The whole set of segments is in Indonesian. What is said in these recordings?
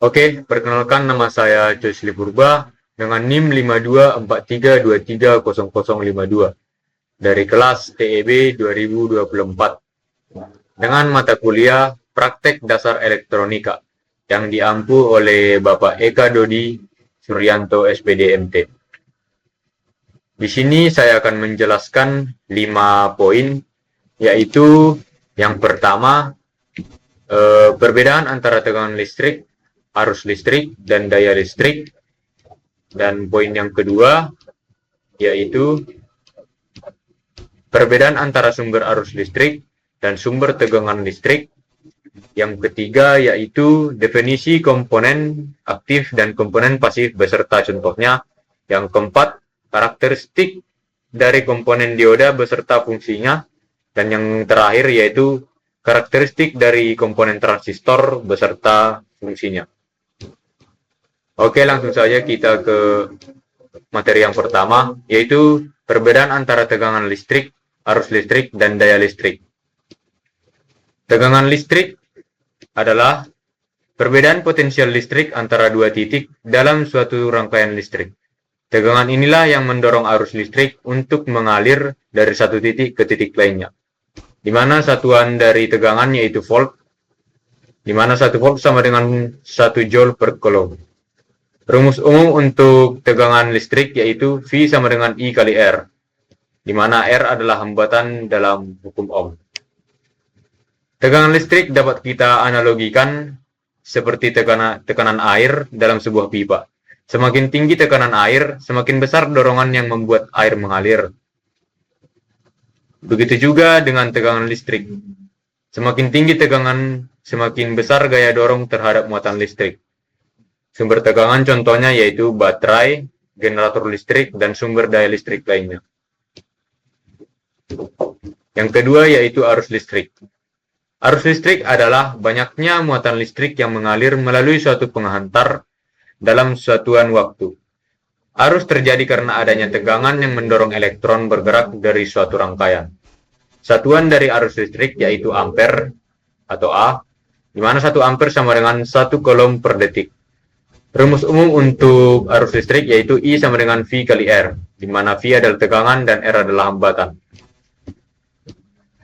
Oke, perkenalkan nama saya Joyce Purba dengan NIM 5243230052 dari kelas TEB 2024 dengan mata kuliah Praktek Dasar Elektronika yang diampu oleh Bapak Eka Dodi Suryanto SPD MT. Di sini saya akan menjelaskan 5 poin, yaitu yang pertama, perbedaan antara tegangan listrik, arus listrik, dan daya listrik. Dan poin yang kedua, yaitu perbedaan antara sumber arus listrik dan sumber tegangan listrik. Yang ketiga, yaitu definisi komponen aktif dan komponen pasif beserta contohnya. Yang keempat, karakteristik dari komponen dioda beserta fungsinya. Dan yang terakhir, yaitu karakteristik dari komponen transistor beserta fungsinya. Oke, langsung saja kita ke materi yang pertama, yaitu perbedaan antara tegangan listrik, arus listrik, dan daya listrik. Tegangan listrik adalah perbedaan potensial listrik antara dua titik dalam suatu rangkaian listrik. Tegangan inilah yang mendorong arus listrik untuk mengalir dari satu titik ke titik lainnya, di mana satuan dari tegangan yaitu volt, di mana 1 volt sama dengan 1 joule per coulomb. Rumus umum untuk tegangan listrik yaitu V sama dengan I kali R, di mana R adalah hambatan dalam hukum Ohm. Tegangan listrik dapat kita analogikan seperti tekanan air dalam sebuah pipa. Semakin tinggi tekanan air, semakin besar dorongan yang membuat air mengalir. Begitu juga dengan tegangan listrik. Semakin tinggi tegangan, semakin besar gaya dorong terhadap muatan listrik. Sumber tegangan contohnya yaitu baterai, generator listrik, dan sumber daya listrik lainnya. Yang kedua yaitu arus listrik. Arus listrik adalah banyaknya muatan listrik yang mengalir melalui suatu penghantar dalam satuan waktu. Arus terjadi karena adanya tegangan yang mendorong elektron bergerak dari suatu rangkaian. Satuan dari arus listrik yaitu ampere atau A, di mana 1 ampere sama dengan 1 coulomb per detik. Rumus umum untuk arus listrik yaitu I sama dengan V kali R, di mana V adalah tegangan dan R adalah hambatan.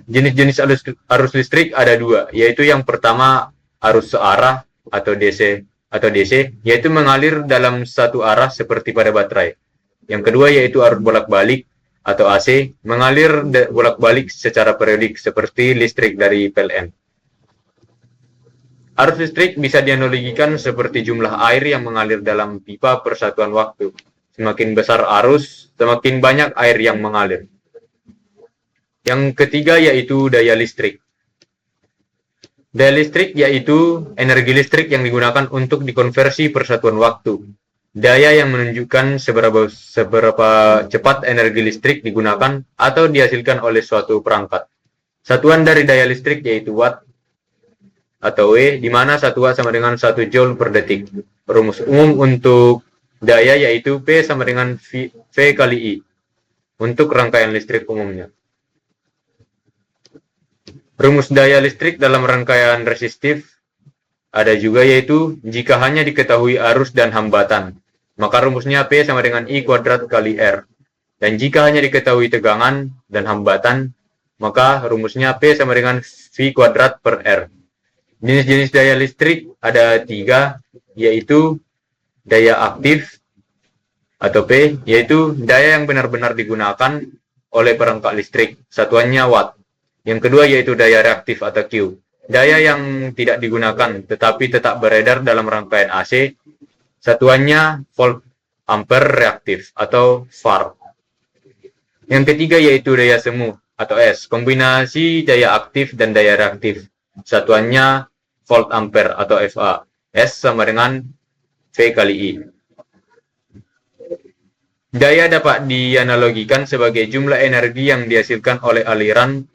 Jenis-jenis arus listrik ada 2, yaitu yang pertama arus searah atau DC, yaitu mengalir dalam satu arah seperti pada baterai. Yang kedua yaitu arus bolak-balik atau AC, mengalir bolak-balik secara periodik seperti listrik dari PLN. Arus listrik bisa dianalogikan seperti jumlah air yang mengalir dalam pipa per satuan waktu. Semakin besar arus, semakin banyak air yang mengalir. Yang ketiga yaitu daya listrik. Daya listrik yaitu energi listrik yang digunakan untuk dikonversi per satuan waktu. Daya yang menunjukkan seberapa cepat energi listrik digunakan atau dihasilkan oleh suatu perangkat. Satuan dari daya listrik yaitu watt atau W, di mana 1 watt sama dengan 1 joule per detik. Rumus umum untuk daya yaitu P sama dengan V kali I untuk rangkaian listrik umumnya. Rumus daya listrik dalam rangkaian resistif ada juga yaitu jika hanya diketahui arus dan hambatan, maka rumusnya P sama dengan I kuadrat kali R. Dan jika hanya diketahui tegangan dan hambatan, maka rumusnya P sama dengan V kuadrat per R. Jenis-jenis daya listrik ada 3, yaitu daya aktif atau P, yaitu daya yang benar-benar digunakan oleh perangkat listrik, satuannya watt. Yang kedua yaitu daya reaktif atau Q, daya yang tidak digunakan tetapi tetap beredar dalam rangkaian AC, satuannya volt ampere reaktif atau var. Yang ketiga yaitu daya semu atau S, kombinasi daya aktif dan daya reaktif, satuannya volt ampere atau VA. S sama dengan V kali I. Daya dapat dianalogikan sebagai jumlah energi yang dihasilkan oleh aliran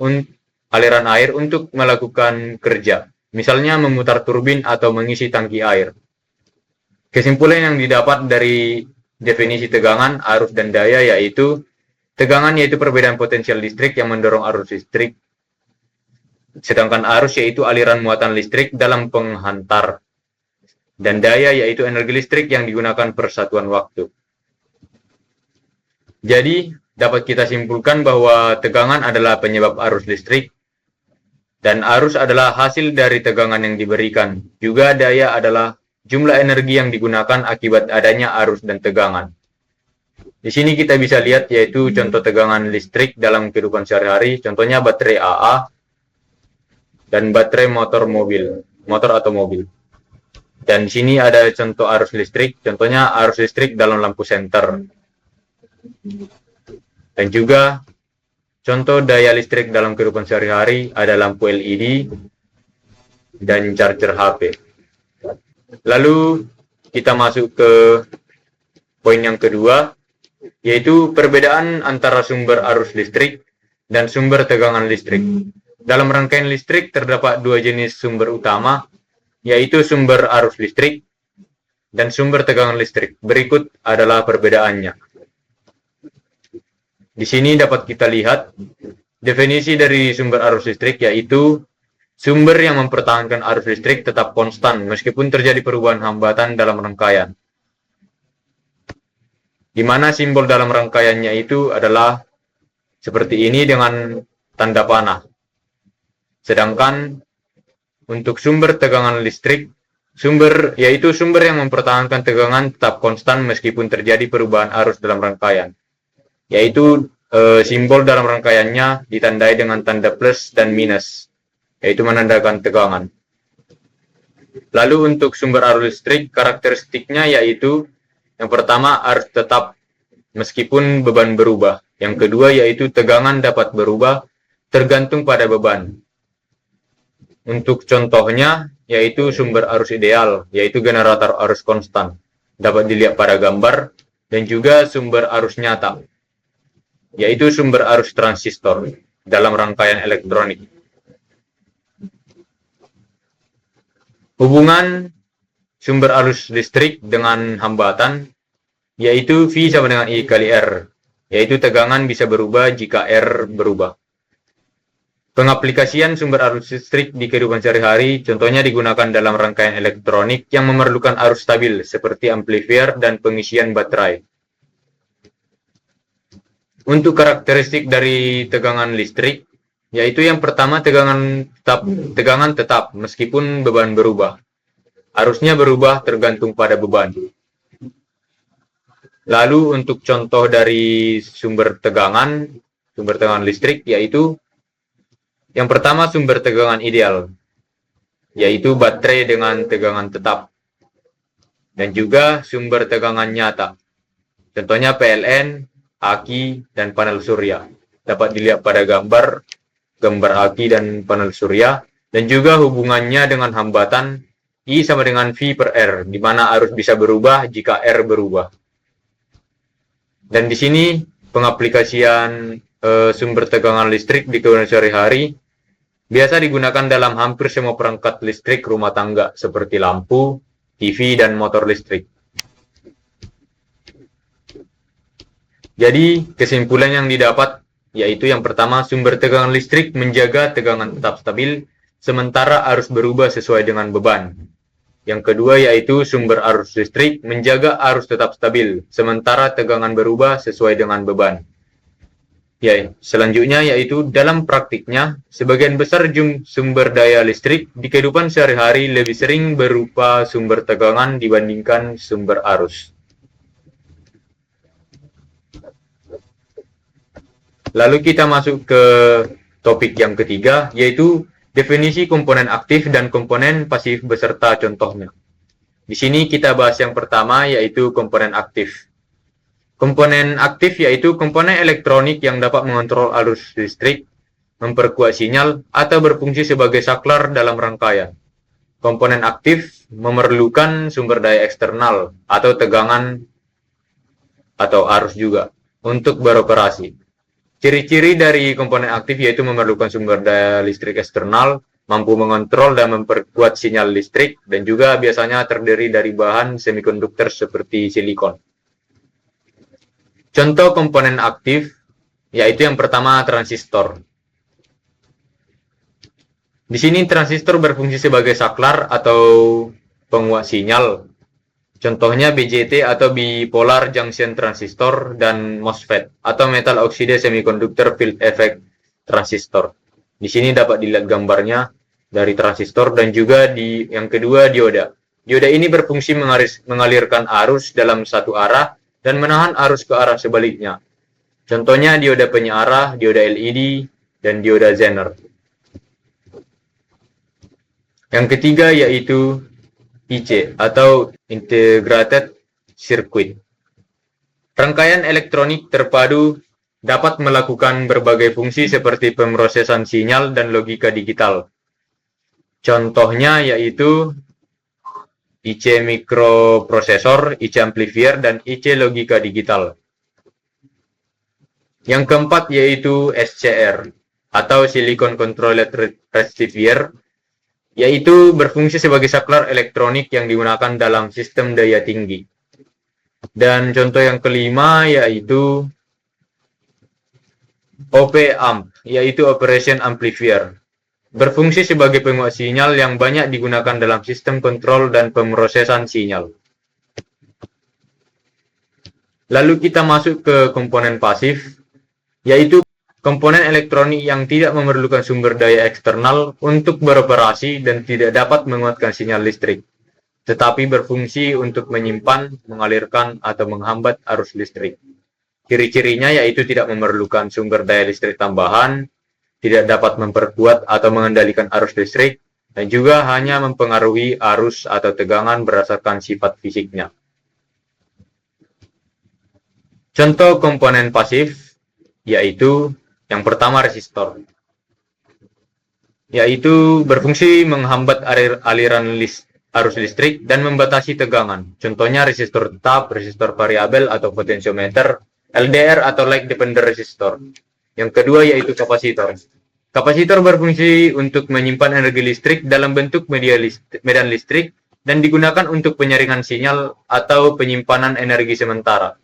air untuk melakukan kerja, misalnya memutar turbin atau mengisi tangki air. Kesimpulan yang didapat dari definisi tegangan, arus, dan daya yaitu tegangan yaitu perbedaan potensial listrik yang mendorong arus listrik, sedangkan arus yaitu aliran muatan listrik dalam penghantar. dan daya yaitu energi listrik yang digunakan per satuan waktu. Jadi, dapat kita simpulkan bahwa tegangan adalah penyebab arus listrik, dan arus adalah hasil dari tegangan yang diberikan. Juga daya adalah jumlah energi yang digunakan akibat adanya arus dan tegangan. Di sini kita bisa lihat yaitu contoh tegangan listrik dalam kehidupan sehari-hari, contohnya baterai AA dan baterai motor atau mobil. Dan di sini ada contoh arus listrik, contohnya arus listrik dalam lampu senter. Dan juga contoh daya listrik dalam kehidupan sehari-hari ada lampu LED dan charger HP. Lalu kita masuk ke poin yang kedua, yaitu perbedaan antara sumber arus listrik dan sumber tegangan listrik. Dalam rangkaian listrik terdapat dua jenis sumber utama, yaitu sumber arus listrik dan sumber tegangan listrik. Berikut adalah perbedaannya. Di sini dapat kita lihat definisi dari sumber arus listrik, yaitu sumber yang mempertahankan arus listrik tetap konstan meskipun terjadi perubahan hambatan dalam rangkaian. Di mana simbol dalam rangkaiannya itu adalah seperti ini dengan tanda panah. Sedangkan untuk sumber tegangan listrik, yaitu sumber yang mempertahankan tegangan tetap konstan meskipun terjadi perubahan arus dalam rangkaian. Yaitu simbol dalam rangkaiannya ditandai dengan tanda plus dan minus, yaitu menandakan tegangan. Lalu untuk sumber arus listrik, karakteristiknya yaitu yang pertama arus tetap meskipun beban berubah. Yang kedua yaitu tegangan dapat berubah tergantung pada beban. Untuk contohnya yaitu sumber arus ideal, yaitu generator arus konstan, dapat dilihat pada gambar, dan juga sumber arus nyata, yaitu sumber arus transistor dalam rangkaian elektronik. Hubungan sumber arus listrik dengan hambatan, yaitu V sama dengan I kali R, yaitu tegangan bisa berubah jika R berubah. Pengaplikasian sumber arus listrik di kehidupan sehari-hari contohnya digunakan dalam rangkaian elektronik yang memerlukan arus stabil seperti amplifier dan pengisian baterai. Untuk karakteristik dari tegangan listrik, yaitu yang pertama tegangan tetap meskipun beban berubah. Arusnya berubah tergantung pada beban. Lalu untuk contoh dari sumber tegangan listrik yaitu yang pertama sumber tegangan ideal, yaitu baterai dengan tegangan tetap. Dan juga sumber tegangan nyata, contohnya PLN, aki, dan panel surya. Dapat dilihat pada gambar aki dan panel surya. Dan juga hubungannya dengan hambatan I sama dengan V per R, di mana arus bisa berubah jika R berubah. Dan di sini pengaplikasian sumber tegangan listrik di kehidupan sehari-hari biasa digunakan dalam hampir semua perangkat listrik rumah tangga seperti lampu, TV, dan motor listrik. Jadi, kesimpulan yang didapat yaitu yang pertama, sumber tegangan listrik menjaga tegangan tetap stabil sementara arus berubah sesuai dengan beban. Yang kedua yaitu sumber arus listrik menjaga arus tetap stabil sementara tegangan berubah sesuai dengan beban. Ya, selanjutnya yaitu dalam praktiknya, sebagian besar sumber daya listrik di kehidupan sehari-hari lebih sering berupa sumber tegangan dibandingkan sumber arus. Lalu kita masuk ke topik yang ketiga, yaitu definisi komponen aktif dan komponen pasif beserta contohnya. Di sini kita bahas yang pertama, yaitu komponen aktif. Komponen aktif yaitu komponen elektronik yang dapat mengontrol arus listrik, memperkuat sinyal, atau berfungsi sebagai saklar dalam rangkaian. Komponen aktif memerlukan sumber daya eksternal atau tegangan atau arus juga untuk beroperasi. Ciri-ciri dari komponen aktif yaitu memerlukan sumber daya listrik eksternal, mampu mengontrol dan memperkuat sinyal listrik, dan juga biasanya terdiri dari bahan semikonduktor seperti silikon. Contoh komponen aktif yaitu yang pertama transistor. Di sini transistor berfungsi sebagai saklar atau penguat sinyal. Contohnya BJT atau bipolar junction transistor dan MOSFET atau metal oxide semiconductor field effect transistor. Di sini dapat dilihat gambarnya dari transistor dan juga di yang kedua dioda. Dioda ini berfungsi mengalirkan arus dalam satu arah dan menahan arus ke arah sebaliknya. Contohnya dioda penyearah, dioda LED, dan dioda Zener. Yang ketiga yaitu IC atau Integrated Circuit. Rangkaian elektronik terpadu dapat melakukan berbagai fungsi seperti pemrosesan sinyal dan logika digital. Contohnya yaitu IC mikroprosesor, IC amplifier, dan IC logika digital. Yang keempat yaitu SCR atau Silicon Controlled Rectifier, yaitu berfungsi sebagai saklar elektronik yang digunakan dalam sistem daya tinggi. Dan contoh yang kelima yaitu OP-Amp, yaitu Operation Amplifier. Berfungsi sebagai penguat sinyal yang banyak digunakan dalam sistem kontrol dan pemrosesan sinyal. Lalu kita masuk ke komponen pasif, yaitu komponen elektronik yang tidak memerlukan sumber daya eksternal untuk beroperasi dan tidak dapat menguatkan sinyal listrik, tetapi berfungsi untuk menyimpan, mengalirkan, atau menghambat arus listrik. Ciri-cirinya yaitu tidak memerlukan sumber daya listrik tambahan, tidak dapat memperkuat atau mengendalikan arus listrik, dan juga hanya mempengaruhi arus atau tegangan berdasarkan sifat fisiknya. Contoh komponen pasif yaitu yang pertama resistor, yaitu berfungsi menghambat aliran arus listrik dan membatasi tegangan. Contohnya resistor tetap, resistor variabel atau potensiometer, LDR atau light dependent resistor. Yang kedua yaitu kapasitor. Kapasitor berfungsi untuk menyimpan energi listrik dalam bentuk medan listrik dan digunakan untuk penyaringan sinyal atau penyimpanan energi sementara.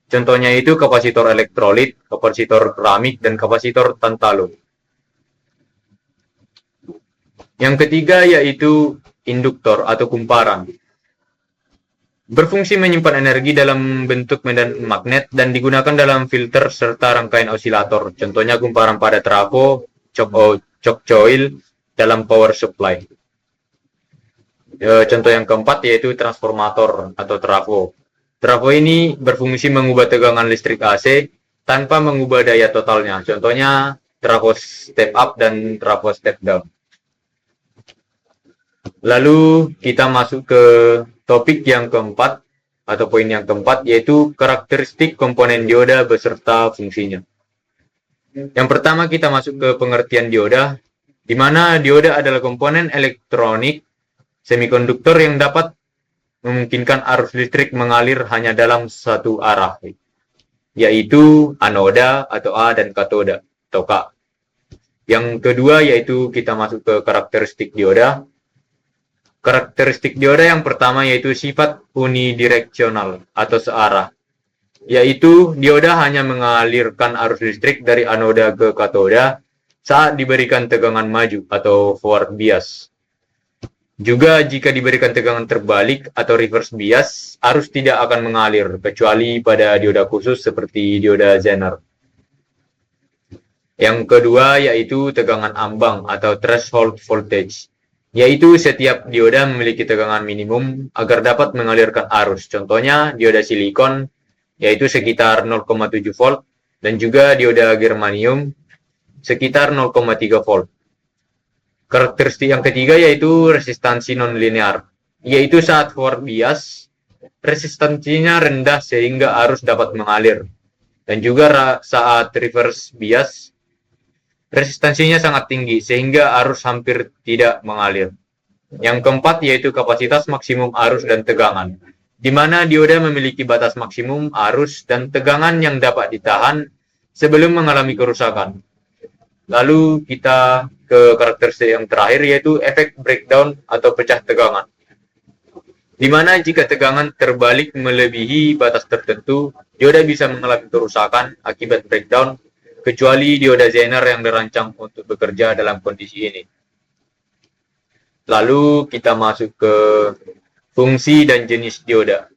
Contohnya itu kapasitor elektrolit, kapasitor keramik, dan kapasitor tantalum. Yang ketiga yaitu induktor atau kumparan. Berfungsi menyimpan energi dalam bentuk medan magnet dan digunakan dalam filter serta rangkaian osilator. Contohnya kumparan pada trafo, choke coil dalam power supply. Contoh yang keempat yaitu transformator atau trafo. Trafo ini berfungsi mengubah tegangan listrik AC tanpa mengubah daya totalnya. Contohnya trafo step up dan trafo step down. Lalu kita masuk ke topik yang keempat atau poin yang keempat yaitu karakteristik komponen dioda beserta fungsinya. Yang pertama kita masuk ke pengertian dioda, di mana dioda adalah komponen elektronik semikonduktor yang dapat memungkinkan arus listrik mengalir hanya dalam satu arah, yaitu anoda atau A dan katoda atau K. Yang kedua yaitu kita masuk ke karakteristik dioda. Karakteristik dioda yang pertama yaitu sifat unidireksional atau searah, yaitu dioda hanya mengalirkan arus listrik dari anoda ke katoda saat diberikan tegangan maju atau forward bias. Juga jika diberikan tegangan terbalik atau reverse bias, arus tidak akan mengalir, kecuali pada dioda khusus seperti dioda Zener. Yang kedua yaitu tegangan ambang atau threshold voltage, yaitu setiap dioda memiliki tegangan minimum agar dapat mengalirkan arus. Contohnya dioda silikon, yaitu sekitar 0,7 volt, dan juga dioda germanium sekitar 0,3 volt. Karakteristik yang ketiga yaitu resistansi nonlinear, yaitu saat forward bias, resistansinya rendah sehingga arus dapat mengalir. Dan juga saat reverse bias, resistansinya sangat tinggi sehingga arus hampir tidak mengalir. Yang keempat yaitu kapasitas maksimum arus dan tegangan, di mana dioda memiliki batas maksimum arus dan tegangan yang dapat ditahan sebelum mengalami kerusakan. Lalu kita ke karakteristik yang terakhir yaitu efek breakdown atau pecah tegangan, di mana jika tegangan terbalik melebihi batas tertentu, dioda bisa mengalami kerusakan akibat breakdown, kecuali dioda Zener yang dirancang untuk bekerja dalam kondisi ini. Lalu kita masuk ke Fungsi dan jenis dioda.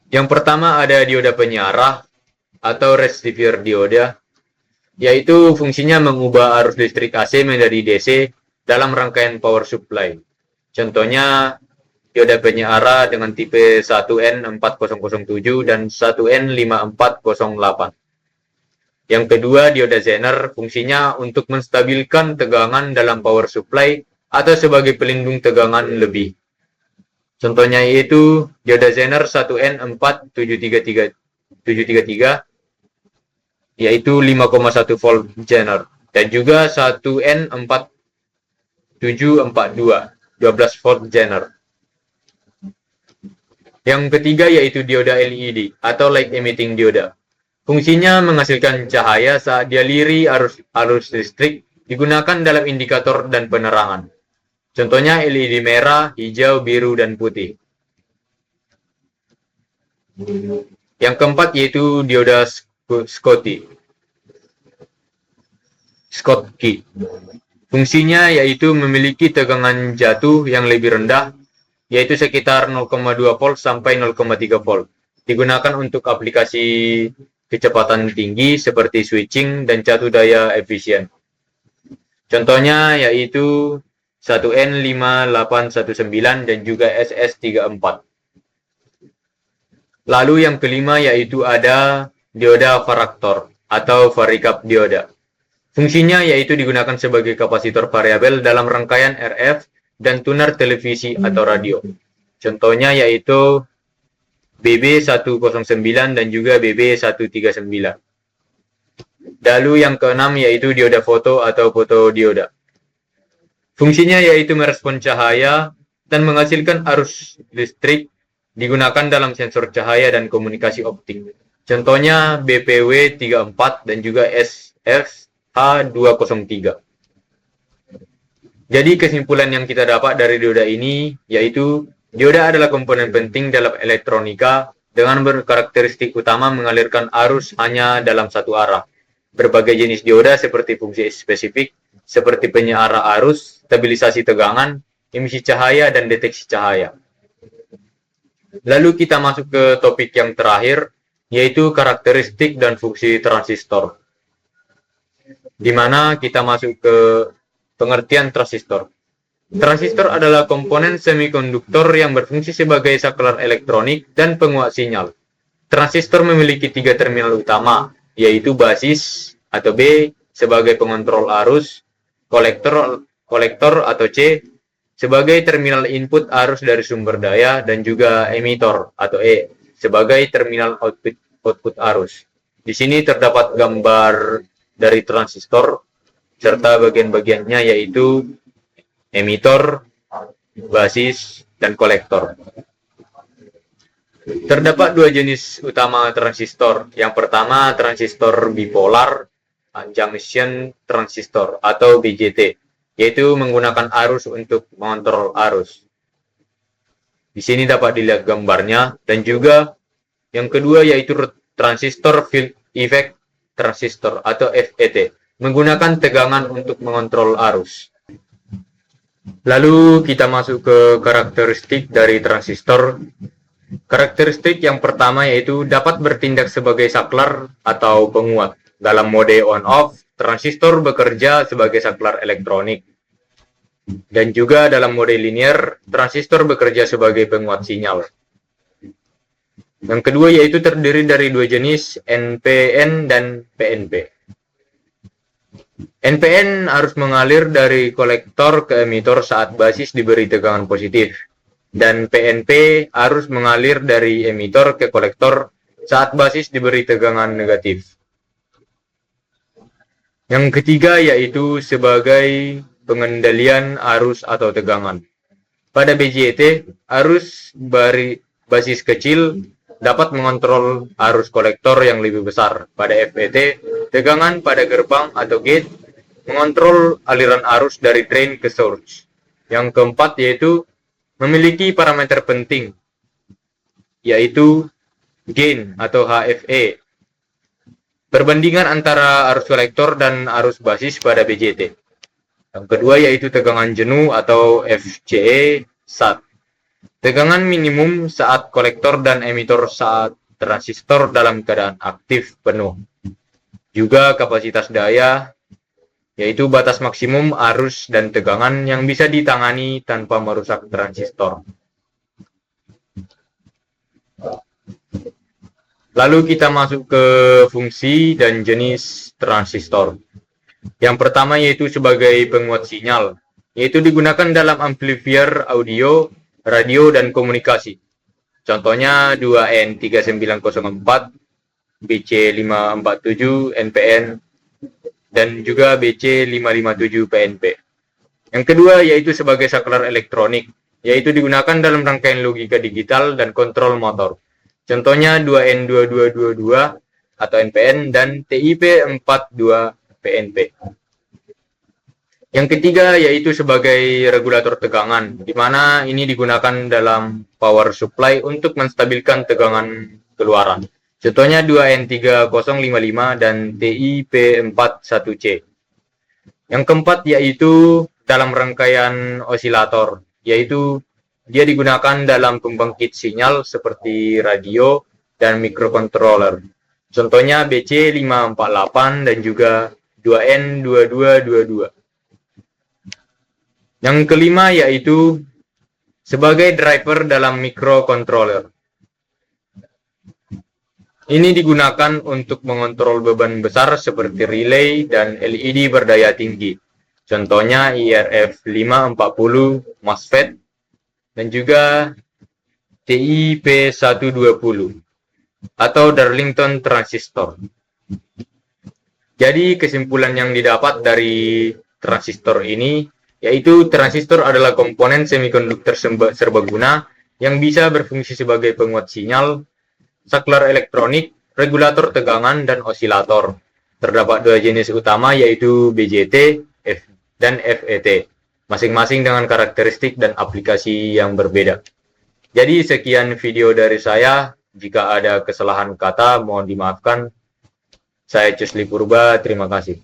Yang pertama ada dioda penyiarah atau rectifier dioda, yaitu fungsinya mengubah arus listrik AC menjadi DC dalam rangkaian power supply. Contohnya dioda penyiarah dengan tipe 1N4007 dan 1N5408. Yang kedua, dioda Zener fungsinya untuk menstabilkan tegangan dalam power supply atau sebagai pelindung tegangan lebih. Contohnya yaitu dioda Zener 1N47333 yaitu 5,1 volt Zener, dan juga 1N4742 12 volt Zener. Yang ketiga yaitu dioda LED atau light emitting dioda. Fungsinya menghasilkan cahaya saat dialiri arus listrik digunakan dalam indikator dan penerangan. Contohnya LED merah, hijau, biru, dan putih. Yang keempat yaitu dioda Schottky. Fungsinya yaitu memiliki tegangan jatuh yang lebih rendah, yaitu sekitar 0,2 volt sampai 0,3 volt. Digunakan untuk aplikasi kecepatan tinggi seperti switching dan jatuh daya efisien. Contohnya yaitu 1N5819 dan juga SS34. Lalu yang kelima yaitu ada dioda varaktor atau varicap dioda. Fungsinya yaitu digunakan sebagai kapasitor variabel dalam rangkaian RF dan tuner televisi atau radio. Contohnya yaitu BB109 dan juga BB139. Lalu yang keenam yaitu dioda foto atau fotodioda. Fungsinya yaitu merespon cahaya dan menghasilkan arus listrik, digunakan dalam sensor cahaya dan komunikasi optik. Contohnya BPW34 dan juga SFH203. Jadi kesimpulan yang kita dapat dari dioda ini yaitu dioda adalah komponen penting dalam elektronika dengan berkarakteristik utama mengalirkan arus hanya dalam satu arah. Berbagai jenis dioda seperti fungsi spesifik seperti penyiarah arus, stabilisasi tegangan, emisi cahaya, dan deteksi cahaya. Lalu kita masuk ke topik yang terakhir, yaitu karakteristik dan fungsi transistor. Di mana kita masuk ke pengertian transistor. Transistor adalah komponen semikonduktor yang berfungsi sebagai saklar elektronik dan penguat sinyal. Transistor memiliki 3 terminal utama, yaitu basis atau B sebagai pengontrol arus, kolektor atau C sebagai terminal input arus dari sumber daya, dan juga emitor atau E sebagai terminal output arus. Di sini terdapat gambar dari transistor serta bagian-bagiannya yaitu emitor, basis, dan kolektor. Terdapat 2 jenis utama transistor. Yang pertama transistor bipolar junction transistor atau BJT, yaitu menggunakan arus untuk mengontrol arus. Di sini dapat dilihat gambarnya. Dan juga yang kedua yaitu transistor field effect transistor atau FET, menggunakan tegangan untuk mengontrol arus. Lalu kita masuk ke karakteristik dari transistor. Karakteristik yang pertama yaitu dapat bertindak sebagai saklar atau penguat. Dalam mode on-off, transistor bekerja sebagai saklar elektronik. Dan juga dalam mode linear, transistor bekerja sebagai penguat sinyal. Yang kedua yaitu terdiri dari 2 jenis, NPN dan PNP. NPN harus mengalir dari kolektor ke emitor saat basis diberi tegangan positif. Dan PNP harus mengalir dari emitor ke kolektor saat basis diberi tegangan negatif. Yang ketiga yaitu sebagai pengendalian arus atau tegangan. Pada BJT, arus basis kecil dapat mengontrol arus kolektor yang lebih besar. Pada FET, tegangan pada gerbang atau gate mengontrol aliran arus dari drain ke source. Yang keempat yaitu memiliki parameter penting, yaitu gain atau HFE. Perbandingan antara arus kolektor dan arus basis pada BJT. Yang kedua yaitu tegangan jenuh atau FCE SAT. Tegangan minimum saat kolektor dan emitor saat transistor dalam keadaan aktif penuh. Juga kapasitas daya, yaitu batas maksimum arus dan tegangan yang bisa ditangani tanpa merusak transistor. Lalu kita masuk ke fungsi dan jenis transistor. Yang pertama yaitu sebagai penguat sinyal, yaitu digunakan dalam amplifier audio, radio, dan komunikasi. Contohnya 2N3904, BC547, NPN, dan juga BC557 PNP. Yang kedua yaitu sebagai saklar elektronik, yaitu digunakan dalam rangkaian logika digital dan kontrol motor. Contohnya 2N2222 atau NPN dan TIP42 PNP. Yang ketiga yaitu sebagai regulator tegangan, di mana ini digunakan dalam power supply untuk menstabilkan tegangan keluaran. Contohnya 2N3055 dan TIP41C. Yang keempat yaitu dalam rangkaian osilator, yaitu dia digunakan dalam pembangkit sinyal seperti radio dan microcontroller. Contohnya BC548 dan juga 2N2222. Yang kelima yaitu sebagai driver dalam microcontroller. Ini digunakan untuk mengontrol beban besar seperti relay dan LED berdaya tinggi. Contohnya IRF540 MOSFET dan juga TIP120 atau Darlington transistor. Jadi kesimpulan yang didapat dari transistor ini yaitu transistor adalah komponen semikonduktor serbaguna yang bisa berfungsi sebagai penguat sinyal, saklar elektronik, regulator tegangan, dan osilator. Terdapat dua jenis utama yaitu BJT dan FET, masing-masing dengan karakteristik dan aplikasi yang berbeda. Jadi sekian video dari saya. Jika ada kesalahan kata mohon dimaafkan. Saya Cusli Purba, terima kasih.